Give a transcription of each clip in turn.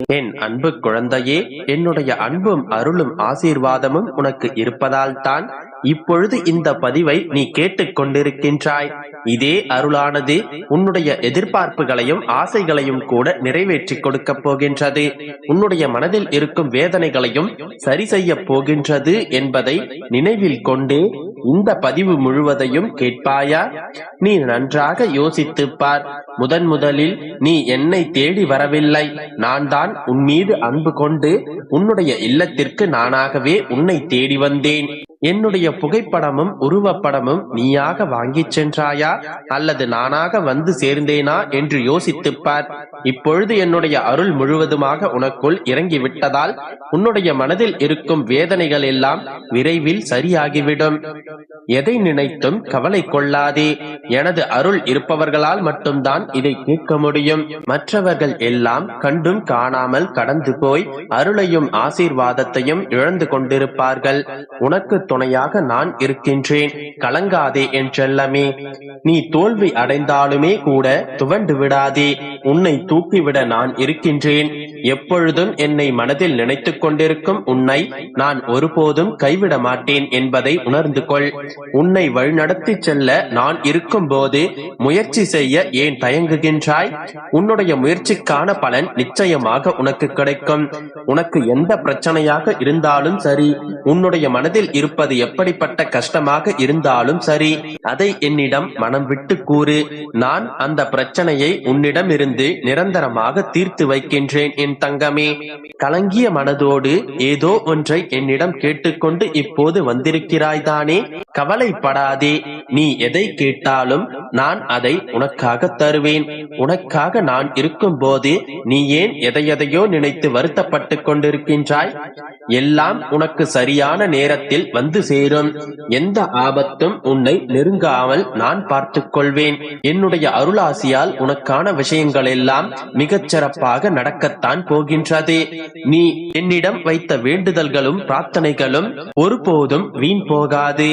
என் அன்பு குழந்தையே, என்னுடைய அன்பும் அருளும் ஆசீர்வாதமும் உனக்கு இருப்பதால் தான் இப்பொழுது இந்த பதிவை நீ கேட்டுக் கொண்டிருக்கின்றாய். இதே அருளானது உன்னுடைய எதிர்பார்ப்புகளையும் ஆசைகளையும் கூட நிறைவேற்றி கொடுக்க போகின்றது. உன்னுடைய மனதில் இருக்கும் வேதனைகளையும் சரி செய்ய போகின்றது என்பதை நினைவில் கொண்டே இந்த பதிவு முழுவதையும் கேட்பாயா? நீ நன்றாக யோசித்துப் பார். முதலில் நீ என்னை தேடி வரவில்லை, நான் தான் உன் மீது அன்பு கொண்டு உன்னுடைய இல்லத்திற்கு நானாகவே உன்னை தேடி வந்தேன். என்னுடைய புகைப்படமும் உருவப்படமும் நீயாக வாங்கிச் சென்றாயா அல்லது நானாக வந்து சேர்ந்தேனா என்று யோசித்துப் பார். இப்பொழுது என்னுடைய அருள் முழுவதுமாக உனக்குள் இறங்கி விட்டதால் உன்னுடைய மனதில் இருக்கும் வேதனைகள் எல்லாம் விரைவில் சரியாகிவிடும். எதை நினைத்தும் கவலை கொள்ளாதே. எனது அருள் இருப்பவர்களால் மட்டும்தான் இதை கேட்க முடியும். மற்றவர்கள் எல்லாம் கண்டும் காணாமல் கடந்து போய் அருளையும் ஆசீர்வாதத்தையும் இழந்து கொண்டிருப்பார்கள். உனக்கு துணையாக நான் இருக்கின்றேன், கலங்காதே என் செல்லமே. நீ தோல்வி அடைந்தாலுமே கூட துவண்டு விடாதே. உன்னை தூக்கிவிட நான் இருக்கின்றேன். எப்பொழுதும் என்னை மனதில் நினைத்துக் கொண்டிருக்கும் உன்னை நான் ஒருபோதும் கைவிட மாட்டேன் என்பதை உணர்ந்து கொள். உன்னை வழிநடத்தி செல்ல நான் இருக்கும் போது முயற்சி செய்ய ஏன் தயங்குகின்றாய்? உன்னுடைய முயற்சிக்கான பலன் நிச்சயமாக உனக்கு கிடைக்கும். உனக்கு எந்த பிரச்சனையாக இருந்தாலும் சரி, உன்னுடைய மனதில் இருப்பது எப்படிப்பட்ட கஷ்டமாக இருந்தாலும் சரி, அதை என்னிடம் மனம் விட்டு கூறு. நான் அந்த பிரச்சனையை உன்னிடம் இருந்து நிரந்தரமாக தீர்த்து வைக்கின்றேன் என் தங்கமே. கலங்கிய மனதோடு ஏதோ ஒன்றை என்னிடம் கேட்டுக்கொண்டு இப்போது வந்திருக்கிறாய் தானே? கவலைப்படாதே. நீ எதை கேட்டாலும் நான் அதை உனக்காக தருவேன். உனக்காக நான் இருக்கும் போது நீ ஏன் எதையோ நினைத்து வருத்தப்பட்டு கொண்டிருக்கின்றாய்? எல்லாம் உனக்கு சரியான நேரத்தில் வந்து சேரும். எந்த ஆபத்தும் உன்னை நெருங்காமல் நான் பார்த்துக் கொள்வேன். என்னுடைய அருளாசியால் உனக்கான விஷயங்கள் எல்லாம் மிகச் சிறப்பாக நடக்கத்தான் போகின்றது. நீ என்னிடம் வைத்த வேண்டுதல்களும் பிரார்த்தனைகளும் ஒருபோதும் வீண் போகாது.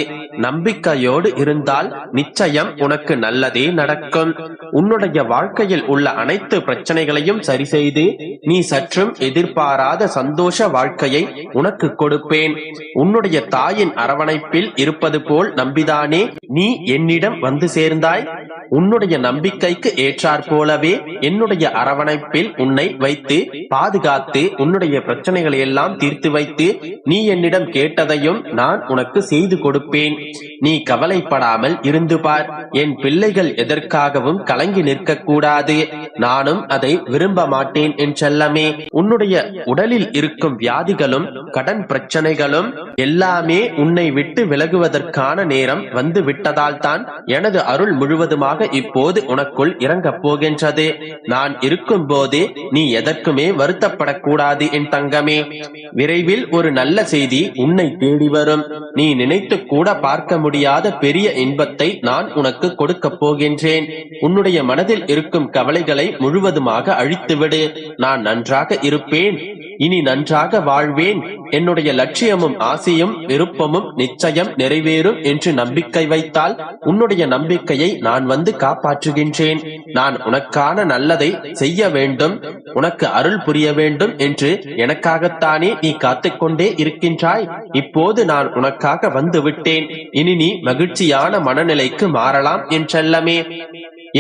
நம்பிக்கையோடு இருந்தால் நிச்சயம் உனக்கு நல்லதே நடக்கும். உன்னுடைய வாழ்க்கையில் உள்ள அனைத்து பிரச்சனைகளையும் சரி செய்து நீ சற்றும் எதிர்பாராத சந்தோஷ வாழ்க்கையை உனக்கு கொடுப்பேன். உன்னுடைய தாயின் அரவணைப்பில் இருப்பது போல் நம்பிதானே நீ என்னிடம் வந்து சேர்ந்தாய்? உன்னுடைய நம்பிக்கைக்கு ஏற்றாற் போலவே என்னுடைய அரவணைப்பில் உன்னை வைத்து பாதுகாத்து உன்னுடைய பிரச்சனைகளை எல்லாம் தீர்த்து வைத்து நீ என்னிடம் கேட்டதையும் நான் உனக்கு செய்து கொடுப்பேன். நீ கவலைப்படாமல் இருந்து பார். என் பிள்ளைகள் எதற்காகவும் கலங்கி நிற்க கூடாது. நானும் அதை விரும்ப மாட்டேன் என் செல்லமே. உன்னுடைய உடலில் இருக்கும் வியாதிகளும் கடன் பிரச்சனைகளும் எல்லாமே உன்னை விட்டு விலகுவதற்கான நேரம் வந்து விட்டதால் தான் எனது அருள் முழுவதுமாக இப்போது உனக்குள் இறங்கப் போகின்றது. நான் இருக்கும் போது நீ எதற்குமே வருத்தப்படக்கூடாது என் தங்கமே. விரைவில் ஒரு நல்ல செய்தி உன்னை தேடி வரும். நீ நினைத்து கூட பார்க்க முடியாத பெரிய இன்பத்தை நான் உனக்கு கொடுக்க போகின்றேன். உன்னுடைய மனதில் இருக்கும் கவலைகளை முழுவதுமாக அழித்துவிடு. நான் நன்றாக இருப்பேன், இனி நன்றாக வாழ்வேன். என்னுடைய லட்சியமும் ஆசையும் விருப்பமும் நிச்சயம் நிறைவேறும் என்று நம்பிக்கை வைத்தால் உன்னுடைய நம்பிக்கையை நான் வந்து காப்பாற்றுகின்றேன். நான் உனக்கான நல்லதை செய்ய வேண்டும், உனக்கு அருள் புரிய வேண்டும் என்று எனக்காகத்தானே நீ காத்துக்கொண்டே இருக்கின்றாய். இப்போது நான் உனக்காக வந்து விட்டேன். இனி நீ மகிழ்ச்சியான மனநிலைக்கு மாறலாம் என் செல்லமே.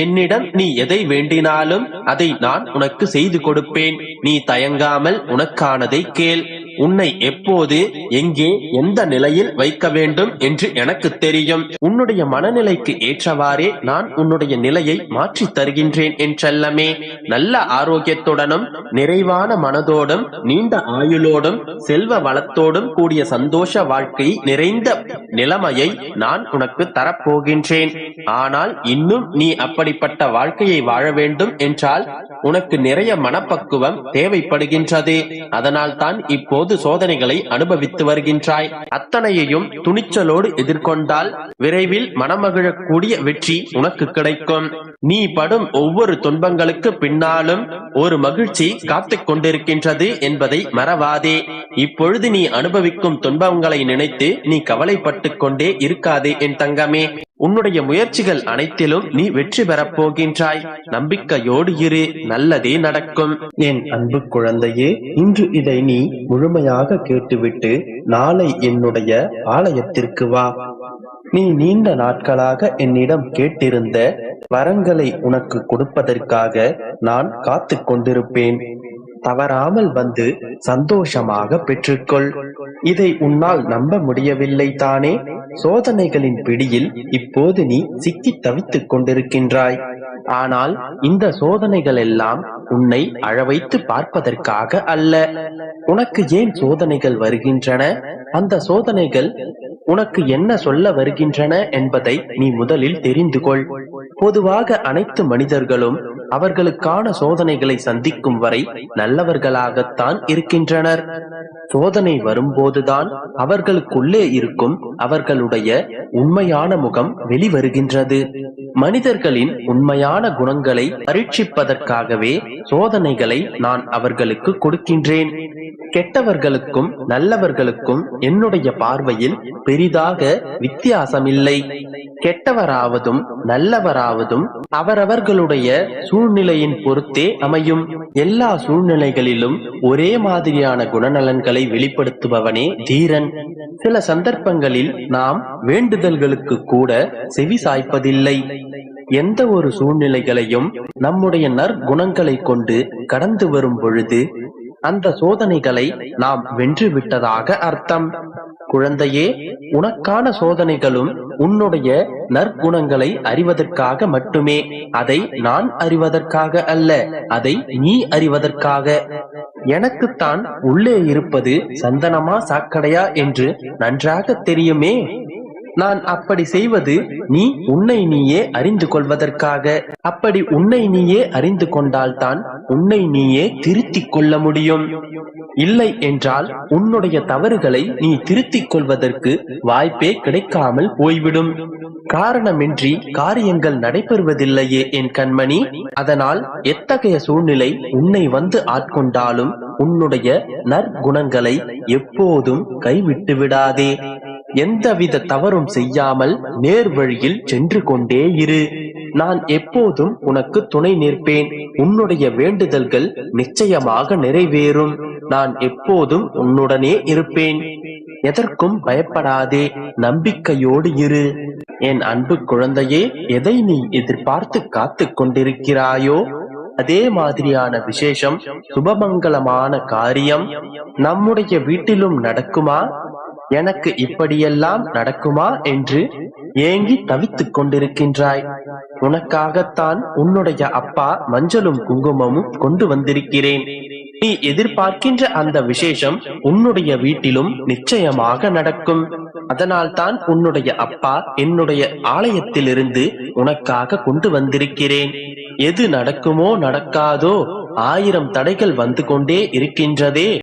என்னிடம் நீ எதை வேண்டினாலும் அதை நான் உனக்கு செய்து கொடுப்பேன். நீ தயங்காமல் உனக்கானதை கேள். உன்னை எப்போது எங்கே எந்த நிலையில் வைக்க வேண்டும் என்று எனக்கு தெரியும். உன்னுடைய மனநிலைக்கு ஏற்றவாறே நான் உன்னுடைய நிலையை மாற்றி தருகின்றேன் என் செல்லமே. நல்ல ஆரோக்கியத்துடனும் நிறைவான மனதோடும் நீண்ட ஆயுளோடும் செல்வ வளத்தோடும் கூடிய சந்தோஷ வாழ்க்கை நிறைந்த நிலைமையை நான் உனக்கு தரப்போகின்றேன். ஆனால் இன்னும் நீ அப்படிப்பட்ட வாழ்க்கையை வாழ வேண்டும் என்றால் உனக்கு நிறைய மனப்பக்குவம் தேவைப்படுகின்றது. அதனால் தான் இப்போது சோதனைகளை அனுபவித்து வருகின்றாய். அத்தனையையும் துணிச்சலோடு எதிர்கொண்டால் விரைவில் மனமகிழக்கூடிய வெற்றி உனக்கு கிடைக்கும். நீ படும் ஒவ்வொரு துன்பங்களுக்கு பின்னாலும் ஒரு மகிழ்ச்சி காத்துக் கொண்டிருக்கின்றது என்பதை மறவாதே. இப்பொழுது நீ அனுபவிக்கும் துன்பங்களை நினைத்து நீ கவலைப்பட்டு கொண்டே இருக்காதே என் தங்கமே. உன்னுடைய முயற்சிகள் அனைத்திலும் நீ வெற்றி பெறப் போகின்றாய். நம்பிக்கையோடு இரு, நல்லதே நடக்கும். என் அன்பு குழந்தையே, இன்று இதை நீ முழுமையாக கேட்டுவிட்டு நாளை என்னுடைய ஆலயத்திற்கு வா. நீ நீண்ட நாட்களாக என்னிடம் கேட்டிருந்த வரங்களை உனக்கு கொடுப்பதற்காக நான் காத்து கொண்டிருப்பேன். தவறாமல் வந்து சந்தோஷமாக பெற்றுக்கொள். இதை உன்னால் நம்ப முடியவில்லை தானே? சோதனைகளின் பிடியில் இப்போது நீ சிக்கி தவித்துக் கொண்டிருக்கின்றாய். ஆனால் இந்த சோதனைகள் எல்லாம் உன்னை அழவைத்து பார்ப்பதற்காக அல்ல. உனக்கு ஏன் சோதனைகள் வருகின்றன, அந்த சோதனைகள் உனக்கு என்ன சொல்ல வருகின்றன என்பதை நீ முதலில் தெரிந்து கொள். பொதுவாக அனைத்து மனிதர்களும் அவர்களுக்கான சோதனைகளை சந்திக்கும் வரை நல்லவர்களாகத்தான் இருக்கின்றனர். சோதனை வரும்போதுதான் அவர்களுக்குள்ளே இருக்கும் அவர்களுடைய உண்மையான முகம் வெளிவருகின்றது. மனிதர்களின் உண்மையான குணங்களை பரீட்சிப்பதற்காகவே சோதனைகளை நான் அவர்களுக்கு கொடுக்கின்றேன். கெட்டவர்களுக்கும் நல்லவர்களுக்கும் என்னுடைய பார்வையில் பெரிதாக வித்தியாசமில்லை. கெட்டவராவதும் நல்லவராவதும் அவரவர்களுடைய சூழ்நிலையின் பொறுத்தே அமையும். எல்லா சூழ்நிலைகளிலும் ஒரே மாதிரியான குணநலன்களை வெளிப்படுத்துபவனே தீரன். சில சந்தர்ப்பங்களில் நாம் வேண்டுதல்களுக்கு கூட செவி சாய்ப்பதில்லை. எந்த ஒரு சூழ்நிலைகளையும் நம்முடைய நற்குணங்களை கொண்டு கடந்து வரும் பொழுது அந்த சோதனைகளை நாம் வென்று விட்டதாக அர்த்தம். குழந்தையே, உனக்கான சோதனைகளும் உன்னுடைய நற்குணங்களை அறிவதற்காக மட்டுமே. அதை நான் அறிவதற்காக அல்ல, அதை நீ அறிவதற்காக. எனக்குத்தான் உள்ளே இருப்பது சந்தனமா சாக்கடையா என்று நன்றாக தெரியுமே. நான் அப்படி செய்வது நீ உன்னை நீயே அறிந்து கொள்வதற்காக. அப்படி உன்னை நீயே அறிந்து கொண்டால்தான் உன்னை நீயே திருத்திக் கொள்ள முடியும். இல்லை என்றால் உன்னுடைய தவறுகளை நீ திருத்திக் கொள்வதற்கு வாய்ப்பே கிடைக்காமல் போய்விடும். காரணமின்றி காரியங்கள் நடைபெறுவதில்லையே என் கண்மணி. அதனால் எத்தகைய சூழ்நிலை உன்னை வந்து ஆட்கொண்டாலும் உன்னுடைய நற்குணங்களை எப்போதும் கைவிட்டு விடாதே. எந்தவித தவறும் செய்யாமல் நேர் வழியில் சென்று கொண்டே இரு. நான் எப்போதும் உனக்கு துணை நிற்பேன். உன்னுடைய வேண்டுதல்கள் நிச்சயமாக நிறைவேறும். நான் எப்போதும் உன்னுடனே இருப்பேன். எதற்கும் பயப்படாதே, நம்பிக்கையோடு இரு. என் அன்பு குழந்தையே, எதை நீ எதிர்பார்த்து காத்து கொண்டிருக்கிறாயோ அதே மாதிரியான விசேஷம், சுபமங்கலமான காரியம் நம்முடைய வீட்டிலும் நடக்குமா? எனக்கு இப்படியெல்லாம் நடக்குமா என்று ஏங்கி தவித்துக் கொண்டிருக்கின்றாய். உனக்காகத்தான் உன்னுடைய அப்பா மஞ்சளும் குங்குமமும் கொண்டு வந்திருக்கிறேன். நீ எதிர்பார்க்கின்ற அந்த விசேஷம் உன்னுடைய வீட்டிலும் நிச்சயமாக நடக்கும். அதனால் தான் உன்னுடைய அப்பா என்னுடைய ஆலயத்திலிருந்து உனக்காக கொண்டு வந்திருக்கிறேன். எது நடக்குமோ நடக்காதோ 1000 தடைகள் வந்து கொண்டே இருக்கின்றதே.